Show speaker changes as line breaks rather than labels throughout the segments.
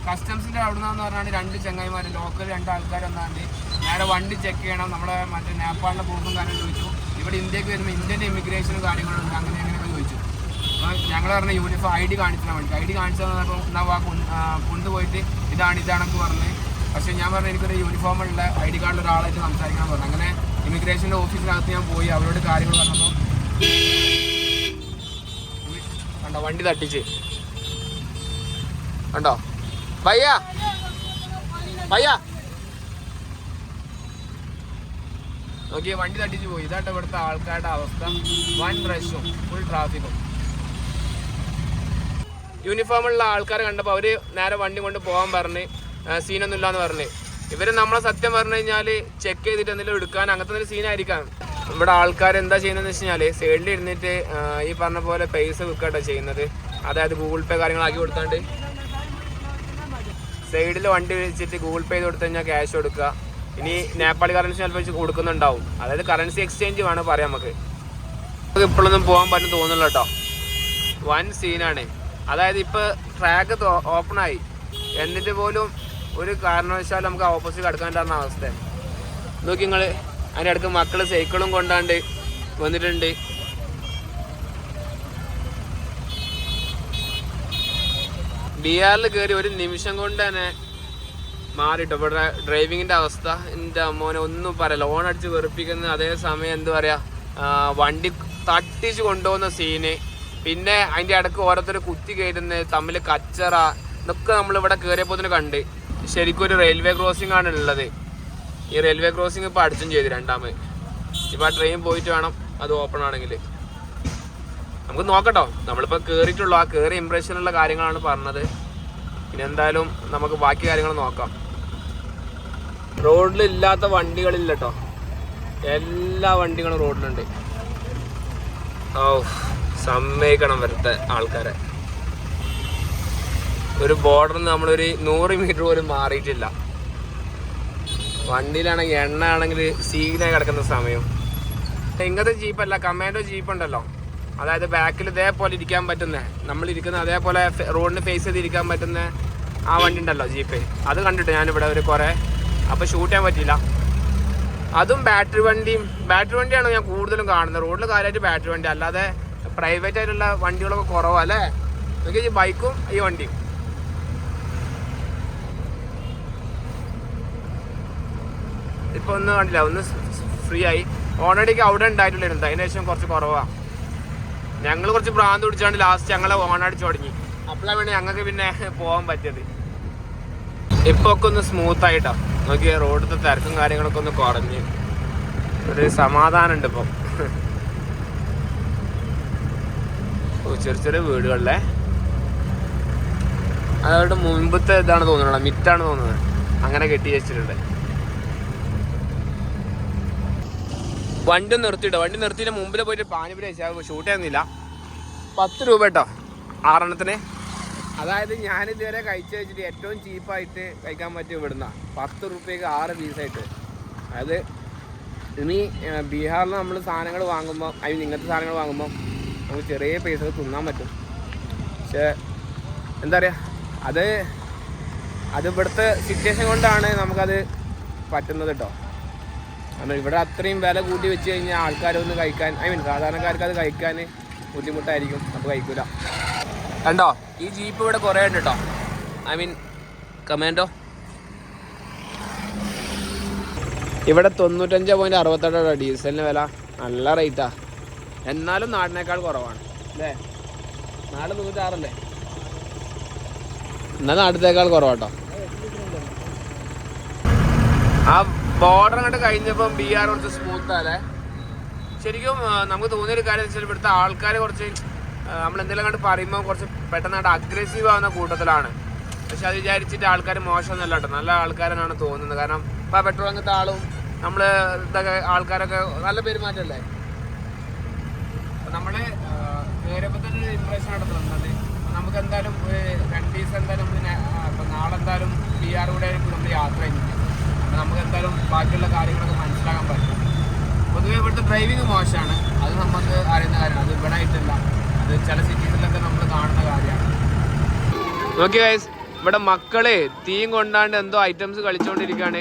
കസ്റ്റംസിൻ്റെ അവിടെ നിന്നാന്ന് പറഞ്ഞാൽ 2 ചങ്ങായിമാർ ലോക്കൽ 2 ആൾക്കാർ വന്നാണ്ട് നേരെ വണ്ടി ചെക്ക് ചെയ്യണം. നമ്മളെ മറ്റേ നേപ്പാളിലെ പ്രൂഫും കാര്യങ്ങളും ചോദിച്ചു. ഇവിടെ ഇന്ത്യക്ക് വരുമ്പോൾ ഇന്ത്യൻ ഇമിഗ്രേഷനും കാര്യങ്ങളുണ്ട്, അങ്ങനെയൊക്കെ ചോദിച്ചു. അപ്പോൾ ഞങ്ങൾ പറഞ്ഞ യൂണിഫോം ID കാണിച്ചാൽ വേണ്ടി ID കാണിച്ചു തന്നപ്പോൾ കൊണ്ടുപോയിട്ട് ഇതാണൊക്കെ പറഞ്ഞ്. പക്ഷേ ഞാൻ പറഞ്ഞു എനിക്കൊരു യൂണിഫോമുള്ള ID കാർഡിൽ ഒരാളായിട്ട് സംസാരിക്കാൻ പറഞ്ഞു. അങ്ങനെ ഇമിഗ്രേഷൻ്റെ ഓഫീസിനകത്ത് ഞാൻ പോയി അവരോട് കാര്യങ്ങൾ പറഞ്ഞപ്പോൾ കണ്ടോ വണ്ടി തട്ടിച്ച് കണ്ടോ ഭയ്യാ നോക്കിയ വണ്ടി തട്ടിച്ച് പോയി. ഇതാട്ടോ ഇവിടുത്തെ ആൾക്കാരുടെ അവസ്ഥ. വൻ റഷും ഫുൾ ട്രാഫിക്കും. യൂണിഫോമുള്ള ആൾക്കാരെ കണ്ടപ്പോൾ അവർ നേരെ വണ്ടി കൊണ്ട് പോകാൻ പറഞ്ഞ് സീനൊന്നും ഇല്ലാന്ന് പറഞ്ഞ്. ഇവർ നമ്മളെ സത്യം പറഞ്ഞു കഴിഞ്ഞാൽ ചെക്ക് ചെയ്തിട്ട് എന്തെങ്കിലും എടുക്കാൻ അങ്ങനത്തെ ഒരു സീനായിരിക്കാം. ഇവിടെ ആൾക്കാർ എന്താ ചെയ്യുന്നതെന്ന് വെച്ച് കഴിഞ്ഞാൽ സൈഡിൽ ഇരുന്നിട്ട് ഈ പറഞ്ഞ പോലെ പൈസ വിൽക്കട്ടോ ചെയ്യുന്നത്. അതായത് ഗൂഗിൾ പേ കാര്യങ്ങളാക്കി കൊടുത്താണ്ട് സൈഡിൽ വണ്ടി വെച്ചിട്ട് ഗൂഗിൾ പേ ചെയ്ത് കൊടുത്തു കഴിഞ്ഞാൽ ക്യാഷ് കൊടുക്കുക. ഇനി നേപ്പാളി കറൻസി ചിലപ്പോൾ കൊടുക്കുന്നുണ്ടാവും. അതായത് കറൻസി എക്സ്ചേഞ്ച് വേണം പറയാം നമുക്ക്. ഇപ്പോഴൊന്നും പോകാൻ പറ്റും തോന്നുന്നില്ല കേട്ടോ. വൻ സീനാണ്. അതായത് ഇപ്പോൾ ട്രാക്ക് ഓപ്പണായി എന്നിട്ട് പോലും ഒരു കാരണവശാലും നമുക്ക് ഓപ്പോസിറ്റ് കിടക്കാൻ പറ്റുന്ന അവസ്ഥ നോക്കി നിങ്ങൾ. അതിൻ്റെ അടുത്ത് മക്കൾ സൈക്കിളും കൊണ്ടാണ്ട് വന്നിട്ടുണ്ട്. ബീഹാറിൽ കയറി ഒരു നിമിഷം കൊണ്ട് തന്നെ മാറിട്ടോ ഇവിടെ ഡ്രൈവിങ്ങിൻ്റെ അവസ്ഥ. എൻ്റെ മോനെ ഒന്നും പറയില്ല. ഓൺ അടിച്ച് വെറുപ്പിക്കുന്ന അതേ സമയം എന്താ പറയുക വണ്ടി തട്ടിച്ച് കൊണ്ടുപോകുന്ന സീന്. പിന്നെ അതിൻ്റെ ഇടയ്ക്ക് ഓരോരുത്തർ കുത്തി കയറ്റുന്നത് തമ്മിൽ കച്ചറ ഇതൊക്കെ നമ്മളിവിടെ കയറിയപ്പോൾ തന്നെ കണ്ട്. ശരിക്കും ഒരു റെയിൽവേ ക്രോസിംഗ് ആണ് ഉള്ളത്. ഈ റെയിൽവേ ക്രോസിംഗ് ഇപ്പോൾ അടിച്ചും ചെയ്തു രണ്ടാമത്. ഇപ്പോൾ ആ ട്രെയിൻ പോയിട്ട് വേണം അത് ഓപ്പൺ ആണെങ്കിൽ. നമുക്ക് നോക്കട്ടോ. നമ്മളിപ്പോൾ കയറിയിട്ടുള്ളൂ. ആ കയറിയ ഇമ്പ്രഷനുള്ള കാര്യങ്ങളാണ് പറഞ്ഞത്. പിന്നെ എന്തായാലും നമുക്ക് ബാക്കി കാര്യങ്ങൾ നോക്കാം. റോഡിലില്ലാത്ത വണ്ടികളില്ല കേട്ടോ. എല്ലാ വണ്ടികളും റോഡിലുണ്ട്. ഓ സമ്മതിക്കണം വരത്തെ ആൾക്കാരെ. ഒരു ബോർഡറിൽ നിന്ന് നമ്മളൊരു 100 മീറ്റർ പോലും മാറിയിട്ടില്ല. വണ്ടിയിലാണെങ്കിൽ എണ്ണ ആണെങ്കിൽ സീനായി കിടക്കുന്ന സമയം. ഇങ്ങനത്തെ ജീപ്പല്ല, കമാൻഡോ ജീപ്പ് ഉണ്ടല്ലോ. അതായത് ബാക്കിൽ ഇതേപോലെ ഇരിക്കാൻ പറ്റുന്ന, നമ്മളിരിക്കുന്ന അതേപോലെ റോഡിന് ഫേസ് ചെയ്ത് ഇരിക്കാൻ പറ്റുന്ന ആ വണ്ടി ഉണ്ടല്ലോ ജീപ്പ്. അത് കണ്ടിട്ട് ഞാനിവിടെ ഒരു കുറേ അപ്പോൾ ഷൂട്ട് ചെയ്യാൻ പറ്റിയില്ല. അതും ബാറ്ററി വണ്ടിയാണ് ഞാൻ കൂടുതലും കാണുന്നത്. റോഡിൽ കാര്യമായിട്ട് ബാറ്ററി വണ്ടി, അല്ലാതെ പ്രൈവറ്റ് ആയിട്ടുള്ള വണ്ടികളൊക്കെ കുറവാണ് അല്ലേ. നോക്കി ഈ ബൈക്കും ഈ വണ്ടിയും. ഇപ്പോൾ ഒന്നും കണ്ടില്ല, ഒന്ന് ഫ്രീ ആയി. ഓണടിക്ക് അവിടെ ഉണ്ടായിട്ടുണ്ടായിരുന്നു, അതിന് ശേഷം കുറച്ച് കുറവാണ്. ഞങ്ങൾ കുറച്ച് ഭ്രാന്ത് പിടിച്ചാണ്ട് ലാസ്റ്റ് ഞങ്ങളെ ഓണടിച്ച് തുടങ്ങി. അപ്പോഴാണ് വേണ്ടി ഞങ്ങൾക്ക് പിന്നെ പോകാൻ പറ്റിയത്. ഇപ്പോൾ ഒക്കെ ഒന്ന് സ്മൂത്തായിട്ടാ നോക്കിയ റോഡിലത്തെ തിരക്കും കാര്യങ്ങളൊക്കെ ഒന്ന് കുറഞ്ഞ് ഒരു സമാധാനം ഉണ്ട് ഇപ്പം. ചെറിയ ചെറിയ വീടുകളിലെ അതവരുടെ മുൻപത്തെ ഇതാണ് തോന്നുന്നത്, മിറ്റാണ് തോന്നുന്നത്, അങ്ങനെ കെട്ടി വെച്ചിട്ടുണ്ട്. വണ്ടി നിർത്തിയിട്ട് മുമ്പിൽ പോയിട്ട് പാനിപ്പുരി ഷൂട്ട് ചെയ്യുന്നില്ല. 10 രൂപ കേട്ടോ 6 അതായത് ഞാനിതുവരെ കഴിച്ച് വെച്ചിട്ട് ഏറ്റവും ചീപ്പായിട്ട് കഴിക്കാൻ പറ്റും ഇവിടുന്ന 10 രൂപയ്ക്ക് 6 പീസായിട്ട്. അതായത് ഇനി ബീഹാറിൽ നമ്മൾ സാധനങ്ങൾ വാങ്ങുമ്പോൾ ഇങ്ങനത്തെ സാധനങ്ങൾ വാങ്ങുമ്പോൾ നമുക്ക് ചെറിയ പൈസ തിന്നാൻ പറ്റും. പക്ഷേ എന്താ പറയുക, അത് ഇവിടുത്തെ സിറ്റുവേഷൻ കൊണ്ടാണ് നമുക്കത് പറ്റുന്നത് കേട്ടോ. കാരണം ഇവിടെ അത്രയും വില കൂട്ടി വെച്ച് കഴിഞ്ഞാൽ ആൾക്കാരൊന്ന് കഴിക്കാൻ സാധാരണക്കാർക്ക് അത് കഴിക്കാൻ ബുദ്ധിമുട്ടായിരിക്കും. അപ്പോൾ കഴിക്കില്ല. കണ്ടോ ഈ ജീപ്പ് ഇവിടെ കുറേ ഉണ്ട് കേട്ടോ. കമാൻഡോ ഇവിടെ 95.68 ഡീസലിന് വില. നല്ല റേറ്റാ. എന്നാലും നാടിനേക്കാൾ കുറവാണ് അല്ലേ. നാട് 106 അല്ലേ, എന്നാൽ നാട്ടിനേക്കാൾ കുറവാട്ടോ. ആ ബോർഡർ അങ്ങോട്ട് കഴിഞ്ഞപ്പം ബീഹാർ കുറച്ച് സ്മൂത്താല്ലേ. ശരിക്കും നമുക്ക് തോന്നിയൊരു കാര്യം വെച്ചാൽ ഇവിടുത്തെ ആൾക്കാർ കുറച്ച് നമ്മളെന്തെങ്കിലും കണ്ട് പറയുമ്പോൾ കുറച്ച് പെട്ടെന്നായിട്ട് അഗ്രസീവ് ആവുന്ന കൂട്ടത്തിലാണ്. പക്ഷെ അത് വിചാരിച്ചിട്ട് ആൾക്കാർ മോശമൊന്നുമല്ല കേട്ടോ, നല്ല ആൾക്കാരെന്നാണ് തോന്നുന്നത്. കാരണം ഇപ്പോൾ പെട്രോൾ അങ്ങനത്തെ ആളും നമ്മൾ ഇതൊക്കെ ആൾക്കാരൊക്കെ നല്ല പെരുമാറ്റമല്ലേ. നമ്മൾ കയറിയപ്പോൾ തന്നെ ഒരു ഇംപ്രഷൻ ആയിട്ട് തന്നത്. നമുക്ക് എന്തായാലും 2 ദിവസം എന്തായാലും നമ്മൾ നാളെ എന്തായാലും ബീഹാർ കൂടെ നമ്മൾ യാത്ര ചെയ്യുന്നത്. അപ്പോൾ നമുക്ക് എന്തായാലും ബാക്കിയുള്ള കാര്യങ്ങളൊക്കെ മനസ്സിലാക്കാൻ പറ്റും. പൊതുവെ ഇവിടുത്തെ ഡ്രൈവിങ് മോശമാണ്, അത് നമുക്ക് അറിയുന്ന കാര്യമാണ്. അത് ഇവിടെ ആയിട്ടില്ല, അത് ചില സിറ്റീസിലൊക്കെ നമ്മൾ കാണുന്ന കാര്യമാണ്. ഓക്കെ ഗൈസ്, ഇവിടെ മക്കള് തീയും കൊണ്ടാണ്ട് എന്തോ ഐറ്റംസ് കളിച്ചോണ്ടിരിക്കാണ്.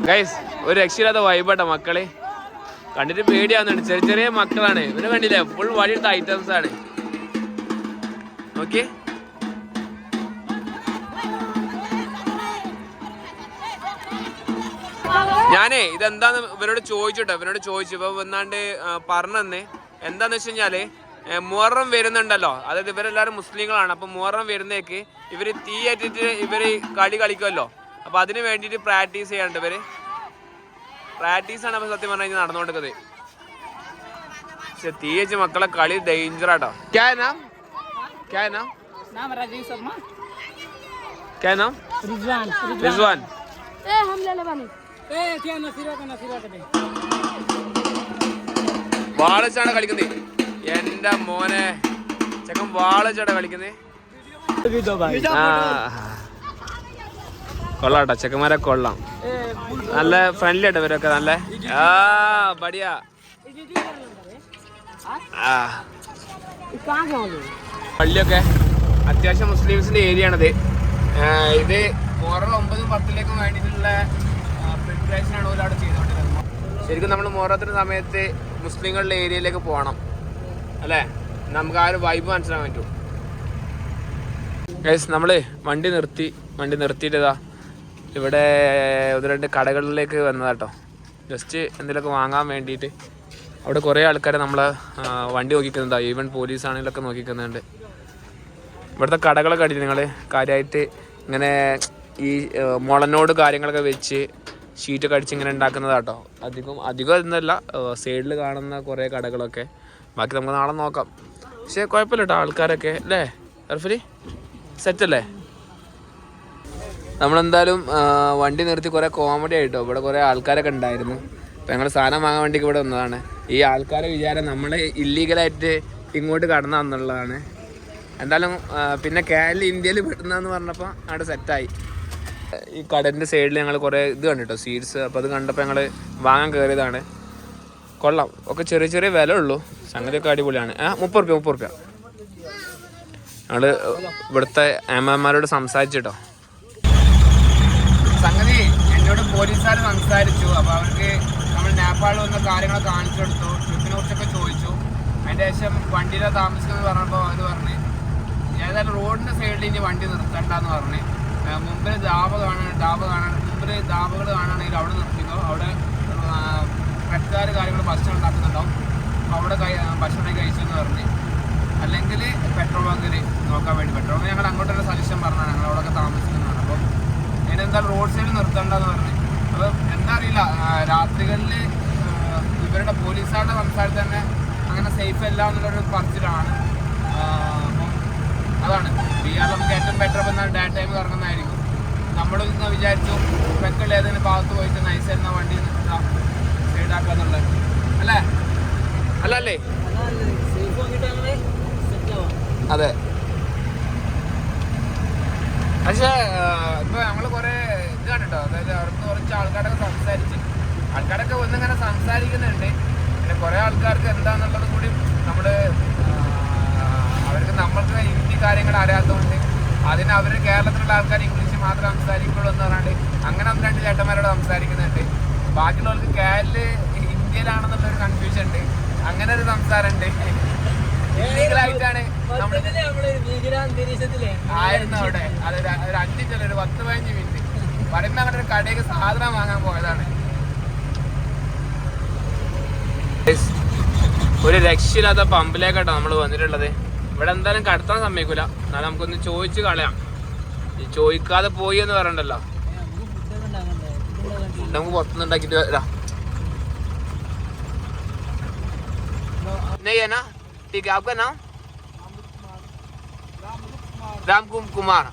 ഗൈസ് ഒരു രക്ഷയില്ലാത്ത വൈബാട്ടോ മക്കള്. കണ്ടിട്ട് പേടിയാവുന്നുണ്ട്. ചെറിയ ചെറിയ മക്കളാണ്. ഇവര് കണ്ടില്ലേ ഫുൾ വഴിയിട്ട ഐറ്റംസ് ആണ്. ഓക്കെ ഞാനേ ഇതെന്താന്ന് ഇവരോട് ചോദിച്ചോട്ടോ. ഇവരോട് ചോദിച്ചു. ഇപ്പൊ വന്നാണ്ട് പറഞ്ഞെന്ന് എന്താന്ന് വെച്ച് കഴിഞ്ഞാല് മുഹറം വരുന്നുണ്ടല്ലോ. അതായത് ഇവരെല്ലാരും മുസ്ലിങ്ങളാണ്. അപ്പൊ മുഹറം വരുന്നേക്ക് ഇവര് തീയേറ്റിട്ട് ഇവര് കളി കളിക്കുമല്ലോ. അപ്പൊ അതിന് വേണ്ടിട്ട് പ്രാക്ടീസ് ചെയ്യാണ്ട് ഇവര്. പ്രാക്ടീസാണ് അപ്പൊ സത്യം പറഞ്ഞു കഴിഞ്ഞാൽ നടന്നുകൊണ്ടിരിക്കുന്നത്. പക്ഷെ തീ വെച്ച് മക്കളെ കളി ഡേഞ്ചറാട്ടോ. क्या नाम
राजीव शर्मा।
क्या नाम? रिजवान।
हम ले ले बनी क्या नसीरा का दे
വാളച്ചാണ് കളിക്കുന്നേ. എന്റെ മോനെ ചെക്കൻ വാളച്ചാണ് കളിക്കുന്നേ. കൊള്ളാട്ടോ ചെക്കന്മാരെ കൊള്ളാം. നല്ല ഫ്രണ്ട്ലി ആട്ടോ ഇവരൊക്കെ. നല്ല ബടിയാ. പള്ളിയൊക്കെ അത്യാവശ്യം മുസ്ലിംസിന്റെ ഏരിയ ആണത്. ഇത് മുഹറം 9, 10 വേണ്ടിയിട്ടുള്ള പ്രിപ്പറേഷൻ ആണ് അവിടെ ചെയ്തുകൊണ്ടിരുന്നത്. ശരിക്കും നമ്മൾ മുഹറത്തിന്റെ സമയത്ത് മുസ്ലിങ്ങളുടെ ഏരിയയിലേക്ക് പോകണം അല്ലേ? നമുക്ക് ആ ഒരു വൈബ് മനസ്സിലാക്കാൻ പറ്റും. ഗൈസ് നമ്മള് വണ്ടി നിർത്തിയിട്ടതാ ഇവിടെ 1-2 കടകളിലേക്ക് വന്നതാട്ടോ. ജസ്റ്റ് എന്തെങ്കിലുമൊക്കെ വാങ്ങാൻ വേണ്ടിയിട്ട്. അവിടെ കുറേ ആൾക്കാരെ നമ്മളെ വണ്ടി നോക്കിക്കുന്നതാ. ഈവൻ പോലീസാണെങ്കിലൊക്കെ നോക്കിക്കുന്നുണ്ട്. ഇവിടുത്തെ കടകളൊക്കെ കണ്ടിട്ട് നിങ്ങൾ കാര്യമായിട്ട് ഇങ്ങനെ ഈ മുളനോട് കാര്യങ്ങളൊക്കെ വെച്ച് ഷീറ്റൊക്കെ അടിച്ച് ഇങ്ങനെ ഉണ്ടാക്കുന്നതാട്ടോ. അധികം എന്നല്ല, സൈഡിൽ കാണുന്ന കുറേ കടകളൊക്കെ. ബാക്കി നമുക്ക് നാളെ നോക്കാം. പക്ഷേ കുഴപ്പമില്ല കേട്ടോ ആൾക്കാരൊക്കെ അല്ലേ അർഫലി? സെറ്റല്ലേ? നമ്മളെന്തായാലും വണ്ടി നിർത്തി കുറേ കോമഡി ആയിട്ടോ. ഇവിടെ കുറേ ആൾക്കാരൊക്കെ ഉണ്ടായിരുന്നു. അപ്പം ഞങ്ങൾ സാധനം വാങ്ങാൻ വേണ്ടിക്ക് ഇവിടെ വന്നതാണ്. ഈ ആൾക്കാരെ വിചാരം നമ്മൾ ഇല്ലീഗലായിട്ട് ഇങ്ങോട്ട് കടന്നാന്നുള്ളതാണ്. എന്തായാലും പിന്നെ കേരള ഇന്ത്യയിൽ പെടുന്നതെന്ന് പറഞ്ഞപ്പോൾ അവിടെ സെറ്റായി. ഈ കടലിൻ്റെ സൈഡിൽ ഞങ്ങൾ കുറേ ഇത് കണ്ടിട്ടോ, സീഡ്സ്. അപ്പോൾ അത് കണ്ടപ്പോൾ ഞങ്ങൾ വാങ്ങാൻ കയറിയതാണ്. കൊള്ളാം. ഒക്കെ ചെറിയ ചെറിയ വില ഉള്ളൂ. സംഗതിയൊക്കെ അടിപൊളിയാണ്. 30 റുപ്യ. ഞങ്ങൾ ഇവിടുത്തെ അമ്മമാരോട് സംസാരിച്ചിട്ടോ. സംഗതി എന്നോട് പോലീസുകാർ സംസാരിച്ചു. അപ്പോൾ അവർക്ക് നമ്മൾ നേപ്പാളിൽ വന്ന കാര്യങ്ങൾ കാണിച്ചു കൊടുത്തു. ട്രിപ്പിനെ കുറിച്ചൊക്കെ ചോദിച്ചു. അതിൻ്റെ ശേഷം വണ്ടിയിലെ താമസിക്കുന്നത് പറഞ്ഞപ്പോൾ അവർ പറഞ്ഞ് ഏതായാലും റോഡിൻ്റെ സൈഡിൽ ഇനി വണ്ടി നിർത്തണ്ടെന്ന് പറഞ്ഞ് മുമ്പിൽ മുമ്പിൽ ധാബകൾ കാണുകയാണെങ്കിൽ അവിടെ നിർത്തിക്കോ. അവിടെ പെട്ടുകാർ കാര്യങ്ങൾ ഭക്ഷണം ഉണ്ടാക്കുന്നുണ്ടാവും. അവിടെ ഭക്ഷണം കഴിച്ചെന്ന് പറഞ്ഞ്. അല്ലെങ്കിൽ പെട്രോൾ ബങ്കിൽ നോക്കാൻ വേണ്ടി. പെട്രോൾ ബങ്ക് ഞങ്ങൾ അങ്ങോട്ടൊരു സജഷൻ പറഞ്ഞാൽ ഞങ്ങൾ അവിടെയൊക്കെ താമസിക്കുന്നതാണ്. അപ്പം അതിനെന്തായാലും റോഡ് സൈഡിൽ നിർത്തണ്ടെന്ന് പറഞ്ഞ്. അപ്പോൾ എന്താ അറിയില്ല, രാത്രികളിൽ ഇവരുടെ പോലീസുകാരുടെ സംസാരത്തിൽ തന്നെ അങ്ങനെ സേഫ് അല്ല എന്നുള്ളൊരു പറച്ചിലാണ്. അപ്പം അതാണ് ബിആർ നമുക്ക് ഏറ്റവും ബെറ്റർ എന്നാൽ ഡേ ടൈം ഇറങ്ങുന്നതായിരിക്കും. നമ്മളിന്ന് വിചാരിച്ചു പെട്രോൾ ഏതെങ്കിലും ഭാഗത്ത് പോയിട്ട് നൈസായിരുന്ന വണ്ടി സൈഡാക്കുക എന്നുള്ളത് അല്ലേ? അല്ലേ? അതെ. പക്ഷേ ഇപ്പൊ നമ്മള് കുറെ ഇത് കണ്ടിട്ടോ. അതായത് അവിടുന്ന് കുറച്ച് ആൾക്കാരൊക്കെ ഒന്നിങ്ങനെ സംസാരിക്കുന്നുണ്ട്. പിന്നെ കുറെ ആൾക്കാർക്ക് എന്താന്നുള്ളത് കൂടി അവർക്ക് നമ്മൾക്ക് ഹിന്ദി കാര്യങ്ങൾ അറിയാത്തതുകൊണ്ട് അതിന് അവർ കേരളത്തിലുള്ള ആൾക്കാർ ഇംഗ്ലീഷ് മാത്രമേ സംസാരിക്കുള്ളൂ എന്ന് പറഞ്ഞാണ്ട് അങ്ങനെ 1-2 ചേട്ടന്മാരോട് സംസാരിക്കുന്നുണ്ട്. ബാക്കിയുള്ളവർക്ക് കേരള ഇന്ത്യയിലാണെന്നുള്ളൊരു കൺഫ്യൂഷൻ ഉണ്ട്. അങ്ങനെ ഒരു സംസാരമുണ്ട്. ഇല്ലീഗലായിട്ടാണ് ആയിരുന്നു അവിടെ. അത് ഒരു 5 മിനിറ്റ് ഒരു 10-15 മിനിറ്റ് പറയുമ്പോൾ അങ്ങനെ ഒരു കടയിലേക്ക് സാധനം വാങ്ങാൻ പോയതാണ്. ഒരു രക്ഷയില്ലാത്ത പമ്പിലേക്കാട്ടോ നമ്മൾ വന്നിട്ടുള്ളത്. ഇവിടെ എന്തായാലും കടത്താൻ സമ്മതിക്കൂല. എന്നാലും നമുക്കൊന്ന് ചോദിച്ച് കളയാം. ഈ ചോദിക്കാതെ പോയി എന്ന് പറയണ്ടല്ലോ. നമുക്ക് പുറത്തുനിന്ന് ഉണ്ടാക്കിയിട്ട് വരാം. ठीक है, आपका नाम? राम कुमार।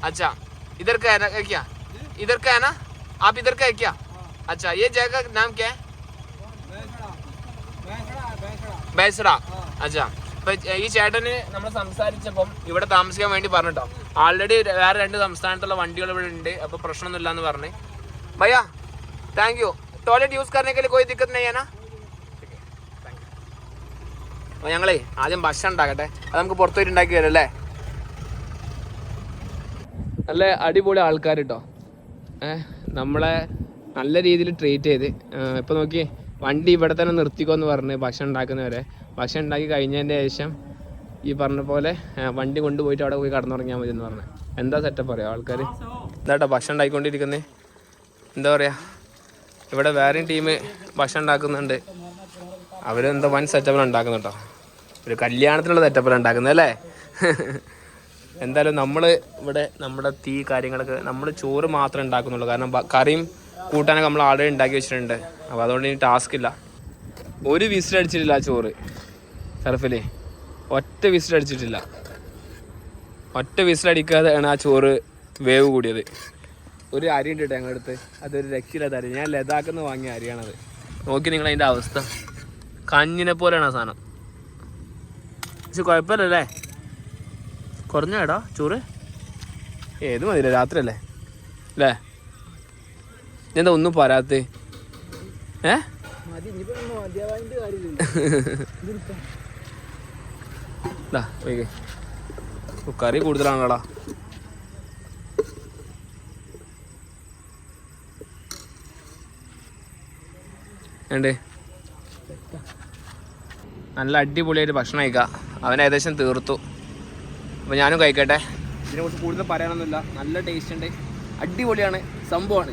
अच्छा, इधर का है ना क्या? इधर का है ना? आप इधर का है क्या? अच्छा, ये जगह का नाम क्या है? ബൈസറ. അച്ഛാ, ഇപ്പൊ ഈ ചേട്ടന് നമ്മൾ സംസാരിച്ചപ്പം ഇവിടെ താമസിക്കാൻ വേണ്ടി പറഞ്ഞിട്ടോ. ആൾറെഡി വേറെ 2 സംസ്ഥാനത്തുള്ള വണ്ടികൾ ഇവിടെ ഉണ്ട്. അപ്പൊ പ്രശ്നമൊന്നുമില്ല എന്ന് പറഞ്ഞ്. Bhaiyya thank you. Toilet use करने के लिए कोई दिक्कत नहीं है ना? അപ്പോൾ ഞങ്ങളേ ആദ്യം ഭക്ഷണം ഉണ്ടാക്കട്ടെ. അത് നമുക്ക് പുറത്തു പോയിട്ട് ഉണ്ടാക്കി വരും അല്ലേ. നല്ല അടിപൊളി ആൾക്കാർ കേട്ടോ. നമ്മളെ നല്ല രീതിയിൽ ട്രീറ്റ് ചെയ്ത്. ഇപ്പോൾ നോക്കി വണ്ടി ഇവിടെ തന്നെ നിർത്തിക്കോന്ന് പറഞ്ഞ് ഭക്ഷണം ഉണ്ടാക്കുന്നവരെ. ഭക്ഷണം ഉണ്ടാക്കി കഴിഞ്ഞതിൻ്റെ ശേഷം ഈ പറഞ്ഞ പോലെ വണ്ടി കൊണ്ടുപോയിട്ട് അവിടെ പോയി കടന്നുറങ്ങിയാൽ മതി എന്ന് പറഞ്ഞു. എന്താ സെറ്റപ്പ് പറയാം ആൾക്കാർ. എന്താട്ടോ ഭക്ഷണം ഉണ്ടാക്കിക്കൊണ്ടിരിക്കുന്നത്. എന്താ പറയുക, ഇവിടെ വേറെയും ടീം ഭക്ഷണം ഉണ്ടാക്കുന്നുണ്ട്. അവരെന്തോ വൻ സെറ്റപ്പിലാണ് ഉണ്ടാക്കുന്നത് കേട്ടോ. ഒരു കല്യാണത്തിനുള്ള സെറ്റപ്പിലാണ് ഉണ്ടാക്കുന്നത് അല്ലേ. എന്തായാലും നമ്മൾ ഇവിടെ നമ്മുടെ തീ കാര്യങ്ങളൊക്കെ നമ്മൾ ചോറ് മാത്രമേ ഉണ്ടാക്കുന്നുള്ളൂ. കാരണം കറിയും കൂട്ടാനൊക്കെ നമ്മൾ ആൾറെഡി ഉണ്ടാക്കി വെച്ചിട്ടുണ്ട്. അപ്പോൾ അതുകൊണ്ട് ഇനി ടാസ്ക് ഇല്ല. ഒരു വിസിലടിച്ചിട്ടില്ല ആ ചോറ് സർഫിൽ. ഒറ്റ വിസിലടിച്ചിട്ടില്ല. ഒറ്റ വിസിലടിക്കാതെയാണ് ആ ചോറ് വേവ് കൂടിയത്. ഒരു അരി ഉണ്ട് കേട്ടോ ഞങ്ങളടുത്ത്. അതൊരു രക്ഷയില്ലാത്ത അരി. ഞാൻ ലഡാക്കിൽ വാങ്ങിയ അരിയാണത്. നോക്കി നിങ്ങൾ അതിൻ്റെ അവസ്ഥ. കഞ്ഞിനെ പോലെയാണ് ആ സാധനം. പക്ഷെ കുഴപ്പമില്ലല്ലേ. കുറഞ്ഞേടാ ചോറ്. ഏത് മതിയില്ല, രാത്രിയല്ലേ അല്ലേ. എന്താ ഒന്നും പോരാത്ത. കറി കൂടുതലാണല്ലോടാ. ഉണ്ട് നല്ല അടിപൊളിയായിട്ട് ഭക്ഷണം കഴിക്കാം. അവൻ ഏകദേശം തീർത്തു. അപ്പോൾ ഞാനും കഴിക്കട്ടെ. ഇതിനെക്കുറിച്ച് കൂടുതൽ പറയാനൊന്നുമില്ല. നല്ല ടേസ്റ്റ് ഉണ്ട്, അടിപൊളിയാണ് സംഭവമാണ്.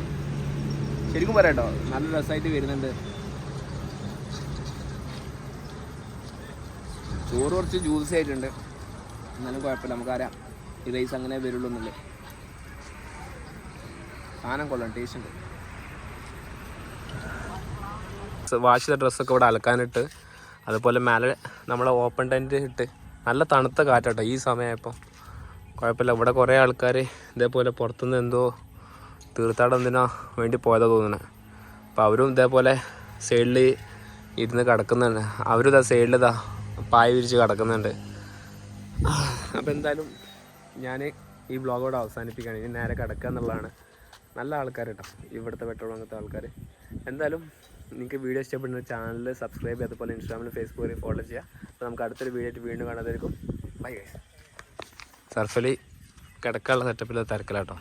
ശരിക്കും പറയാം കേട്ടോ, നല്ല രസമായിട്ട് വരുന്നുണ്ട്. ചോറ് കുറച്ച് ജ്യൂസി ആയിട്ടുണ്ട്, എന്നാലും കുഴപ്പമില്ല. നമുക്കറിയാം ഈ റൈസ് അങ്ങനെ വരുള്ളൂ എന്നല്ലേ. സാധനം കൊള്ളാം, ടേസ്റ്റ് ഉണ്ട്. വാഷ് ചെയ്ത ഡ്രസ്സൊക്കെ ഇവിടെ അലക്കാനിട്ട്, അതുപോലെ മേലെ നമ്മളെ ഓപ്പൺ ടെൻറ്റ് ഇട്ട്. നല്ല തണുത്ത കാറ്റാട്ടോ ഈ സമയമായപ്പോൾ. കുഴപ്പമില്ല. ഇവിടെ കുറേ ആൾക്കാർ ഇതേപോലെ പുറത്തുനിന്ന് എന്തോ തീർത്ഥാടനം എന്തിനാ വേണ്ടി പോയതാ തോന്നുന്നത്. അപ്പോൾ അവരും ഇതേപോലെ സൈഡിൽ ഇരുന്ന് കിടക്കുന്നുണ്ട്. അവരും ഇതാ സൈഡിൽ ഇതാ പായ വിരിച്ച് കിടക്കുന്നുണ്ട്. അപ്പോൾ എന്തായാലും ഞാൻ ഈ വ്ളോഗോടെ അവസാനിപ്പിക്കുകയാണ്. ഇനി നേരെ കിടക്കുക എന്നുള്ളതാണ്. നല്ല ആൾക്കാർ കേട്ടോ ഇവിടുത്തെ പെട്രോൾ അങ്ങനത്തെ ആൾക്കാർ. എന്തായാലും നിങ്ങൾക്ക് വീഡിയോ ഇഷ്ടപ്പെടുന്ന ചാനൽ സബ്സ്ക്രൈബ് ചെയ്യുക, അതുപോലെ ഇൻസ്റ്റാഗ്രാമിൽ ഫേസ്ബുക്കിൽ ഫോളോ ചെയ്യുക. അപ്പോൾ നമുക്ക് അടുത്തൊരു വീഡിയോ ആയിട്ട് വീണ്ടും കാണാതായിരിക്കും. Bye guys. സർഫലി കിടക്കാനുള്ള സെറ്റപ്പിൽ തിരക്കിലാട്ടോ.